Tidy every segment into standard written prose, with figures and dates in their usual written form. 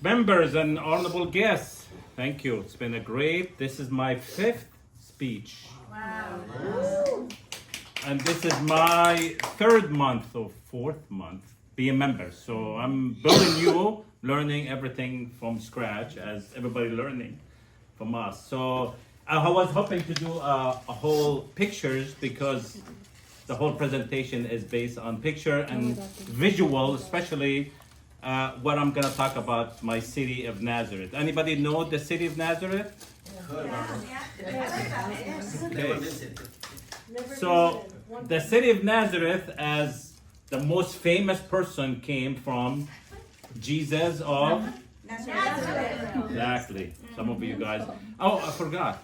Members and honorable guests, thank you. It's been this is my 5th speech. Wow. And this is my 3rd month or 4th month being a member. So I'm building you, learning everything from scratch as everybody learning from us. So I was hoping to do a whole pictures because the whole presentation is based on picture and visual, especially what I'm going to talk about, my city of Nazareth. Anybody know the city of Nazareth? Okay. So the city of Nazareth, as the most famous person, came from Jesus of Nazareth. Exactly. Some of you guys. Oh, I forgot.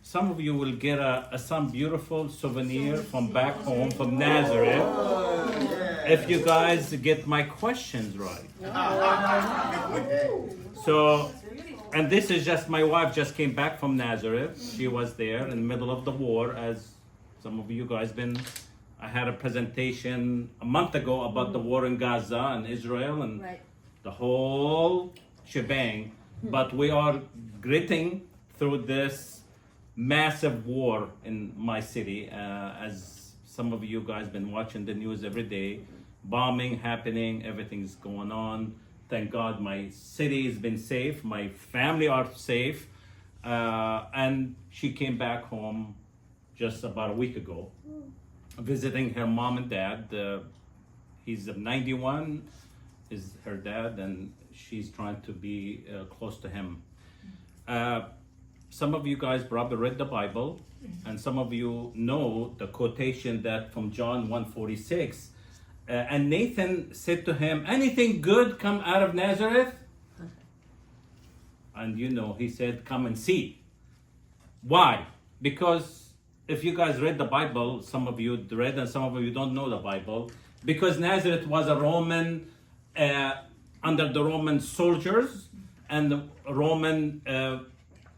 Some of you will get some beautiful souvenir from back home from Nazareth if you guys get my questions right. So, and this is just my wife just came back from Nazareth. She was there in the middle of the war, as some of you guys been. I had a presentation a month ago about the war in Gaza and Israel and the whole shebang. But we are gritting through this massive war in my city, as some of you guys been watching the news every day. Bombing happening, everything's going on. Thank God my city has been safe, my family are safe, and she came back home just about a week ago, visiting her mom and dad. He's 91, is her dad, and she's trying to be close to him. Some of you guys probably read the Bible, and some of you know the quotation that from John 1:46. And Nathan said to him, "Anything good come out of Nazareth?" And he said, "Come and see." Why? Because if you guys read the Bible, some of you read and some of you don't know the Bible, because Nazareth was a Roman, under the Roman soldiers and the Roman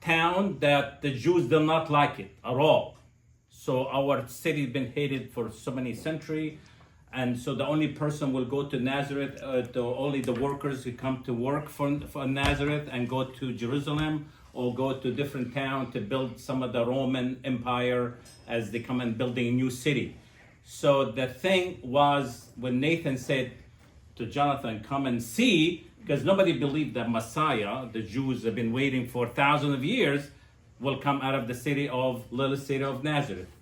town that the Jews did not like it at all. So our city has been hated for so many centuries. And so the only person will go to Nazareth, only the workers who come to work for Nazareth and go to Jerusalem or go to different town to build some of the Roman Empire as they come and building a new city. So the thing was when Nathan said to Jonathan, "Come and see," because nobody believed that Messiah, the Jews have been waiting for thousands of years, will come out of the little city of Nazareth.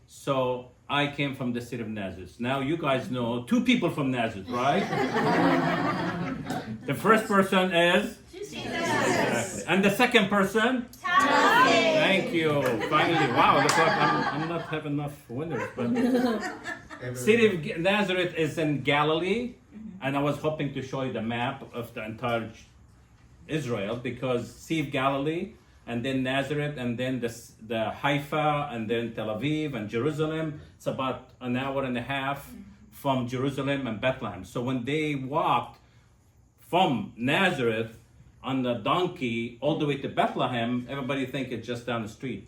So I came from the city of Nazareth. Now you guys know 2 people from Nazareth, right? The first person is Jesus. Exactly. And the second person? Tommy. Thank you. Finally, wow, looks like I'm not having enough winners. But city of Nazareth is in Galilee, and I was hoping to show you the map of the entire Israel, because Sea of Galilee, and then Nazareth, and then the Haifa, and then Tel Aviv and Jerusalem. It's about an hour and a half from Jerusalem and Bethlehem. So when they walked from Nazareth on the donkey all the way to Bethlehem, everybody think it's just down the street.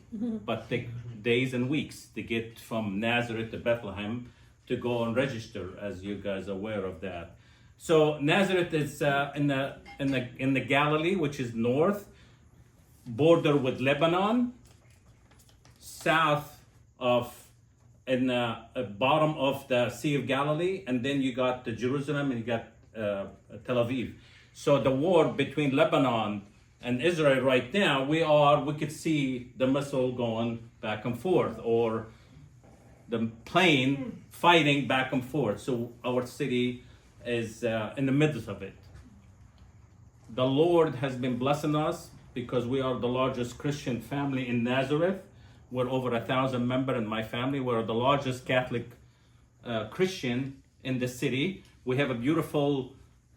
But it takes days and weeks to get from Nazareth to Bethlehem to go and register, as you guys are aware of that. So Nazareth is in the Galilee, which is north, border with Lebanon, south of, in the bottom of the Sea of Galilee, and then you got the Jerusalem and you got Tel Aviv. So the war between Lebanon and Israel right now, we could see the missile going back and forth, or the plane fighting back and forth. So our city is in the midst of it. The Lord has been blessing us because we are the largest Christian family in Nazareth. We're over 1,000 members in my family. We're the largest Catholic Christian in the city. We have a beautiful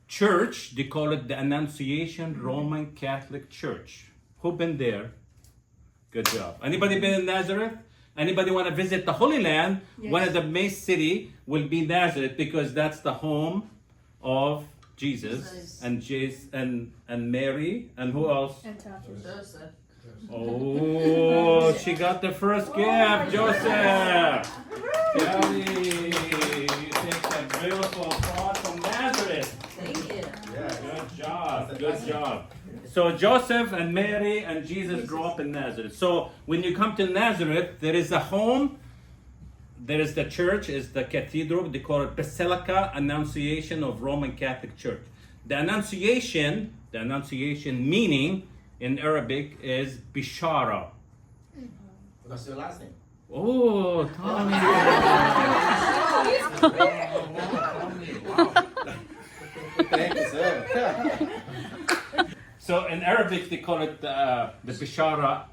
church. They call it the Annunciation Roman Catholic Church. Who been there? Good job. Anybody been in Nazareth? Anybody want to visit the Holy Land? Yes. One of the main city will be Nazareth, because that's the home of Jesus. And Mary, and who else? And Joseph. Oh, she got the first gift, Joseph. Kelly, you take that beautiful thought from Nazareth. Thank you. Good job. Good job. So Joseph and Mary and Jesus grew up in Nazareth. So when you come to Nazareth, there is a home. There is the church, is the cathedral. They call it Basilica Annunciation of Roman Catholic Church. The Annunciation meaning in Arabic is Bishara. What's your last name? Oh, Tommy. Thank you, sir. So in Arabic, they call it the Bishara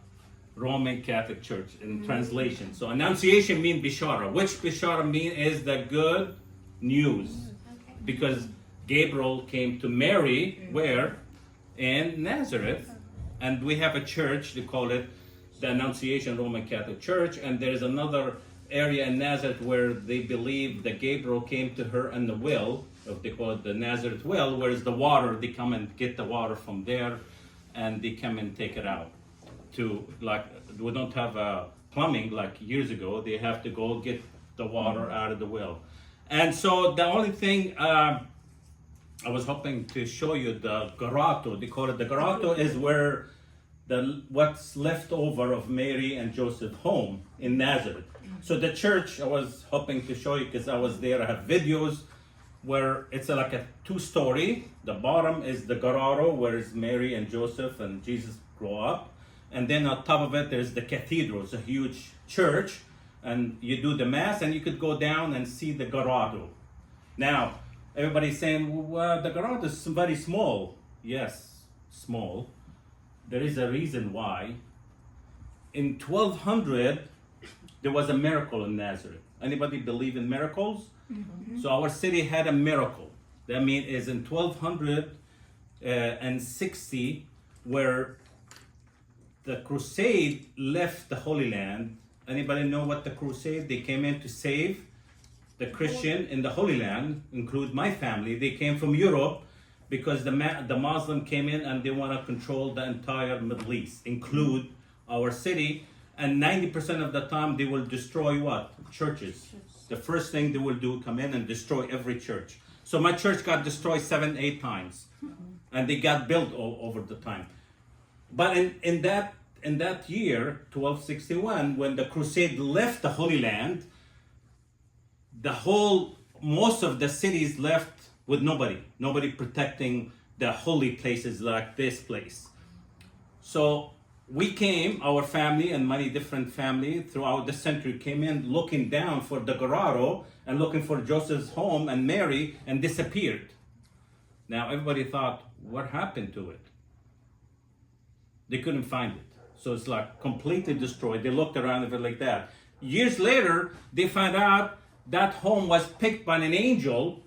Roman Catholic Church in translation. So Annunciation means Bishara. Which Bishara mean is the good news. Because Gabriel came to Mary, where? In Nazareth. And we have a church, they call it the Annunciation Roman Catholic Church. And there's another area in Nazareth where they believe that Gabriel came to her in the well, they call it the Nazareth well, where is the water, they come and get the water from there and they come and take it out. To, like, we don't have plumbing like years ago, they have to go get the water out of the well. And so the only thing, I was hoping to show you the grotto, they call it the grotto, is where what's left over of Mary and Joseph's home in Nazareth. So the church, I was hoping to show you because I was there, I have videos where it's like a two-story. The bottom is the grotto where is Mary and Joseph and Jesus grew up. And then on top of it, there's the cathedral. It's a huge church. And you do the mass and you could go down and see the grotto. Now, everybody's saying, well, the grotto is very small. Yes, small. There is a reason why. In 1200, there was a miracle in Nazareth. Anybody believe in miracles? Mm-hmm. So our city had a miracle. That means is in 1260, where the crusade left the Holy Land. Anybody know what the crusade? They came in to save the Christian in the Holy Land, include my family. They came from Europe because the Muslim came in and they want to control the entire Middle East, include our city. And 90% of the time they will destroy what? Churches. The first thing they will do, come in and destroy every church. So my church got destroyed 7-8 times. And they got built over the time. But in that year, 1261, when the crusade left the Holy Land, most of the cities left with nobody protecting the holy places like this place. So we came, our family and many different families throughout the century came in looking down for the grotto and looking for Joseph's home and Mary, and disappeared. Now everybody thought, what happened to it? They couldn't find it. So it's like completely destroyed. They looked around and like that. Years later, they found out that home was picked by an angel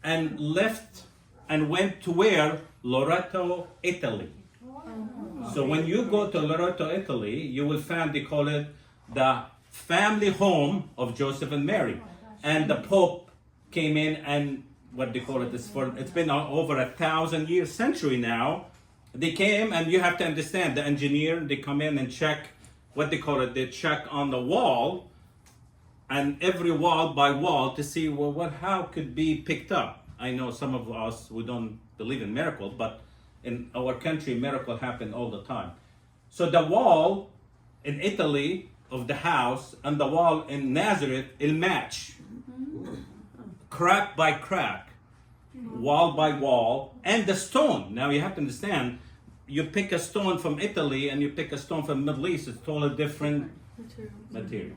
and left and went to where? Loreto, Italy. So when you go to Loreto, Italy, you will find, they call it the family home of Joseph and Mary. And the Pope came in and what they call it, it's been over 1,000 years, century now. They came, and you have to understand, the engineer, they come in and check, what they call it, they check on the wall, and every wall by wall to see, well, how could be picked up. I know some of us, we don't believe in miracles, but in our country, miracle happen all the time. So the wall in Italy of the house and the wall in Nazareth, it'll match. Crack by crack, wall by wall, and the stone. Now you have to understand, you pick a stone from Italy and you pick a stone from the Middle East, it's totally different material.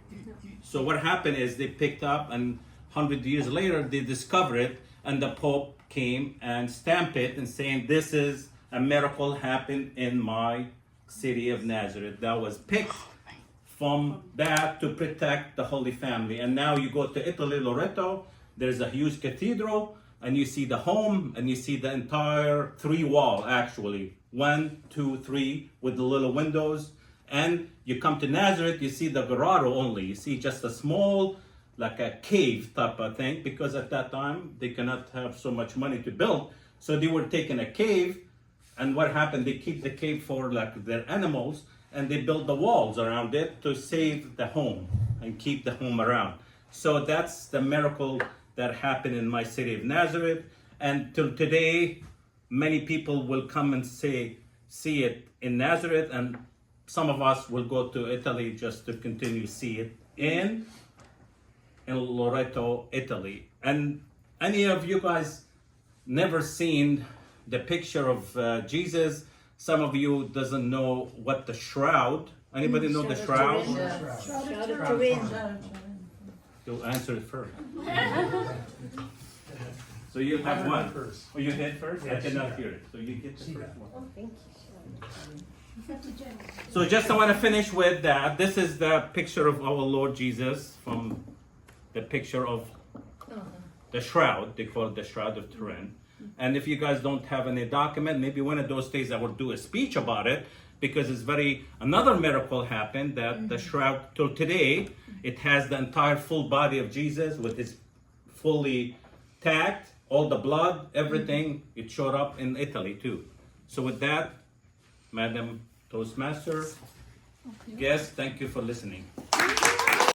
So what happened is they picked up, and 100 years later they discovered it, and the Pope came and stamped it and saying, this is a miracle happened in my city of Nazareth. That was picked from that to protect the Holy Family. And now you go to Italy, Loreto, there's a huge cathedral, and you see the home, and you see the entire 3 wall, actually. 1, 2, 3, with the little windows. And you come to Nazareth, you see the grotto only. You see just a small, like a cave type of thing, because at that time, they cannot have so much money to build. So they were taking a cave, and what happened, they keep the cave for like their animals, and they build the walls around it to save the home and keep the home around. So that's the miracle that happened in my city of Nazareth. And till today, many people will come and see it in Nazareth, and some of us will go to Italy just to continue see it in Loreto, Italy. And any of you guys never seen the picture of Jesus? Some of you doesn't know what the shroud. Anybody know the shroud? Shroud of Turin. You answer it first. So you have one. Oh, you did first? I cannot hear it. So you get the first one. So just I want to finish with that. This is the picture of our Lord Jesus from the picture of the shroud. They call it the Shroud of Turin. And if you guys don't have any document, maybe one of those days I will do a speech about it, because it's another miracle happened that the shroud till today, it has the entire full body of Jesus with his fully tagged, all the blood, everything. It showed up in Italy too. So with that, Madam Toastmaster, guests, thank you for listening.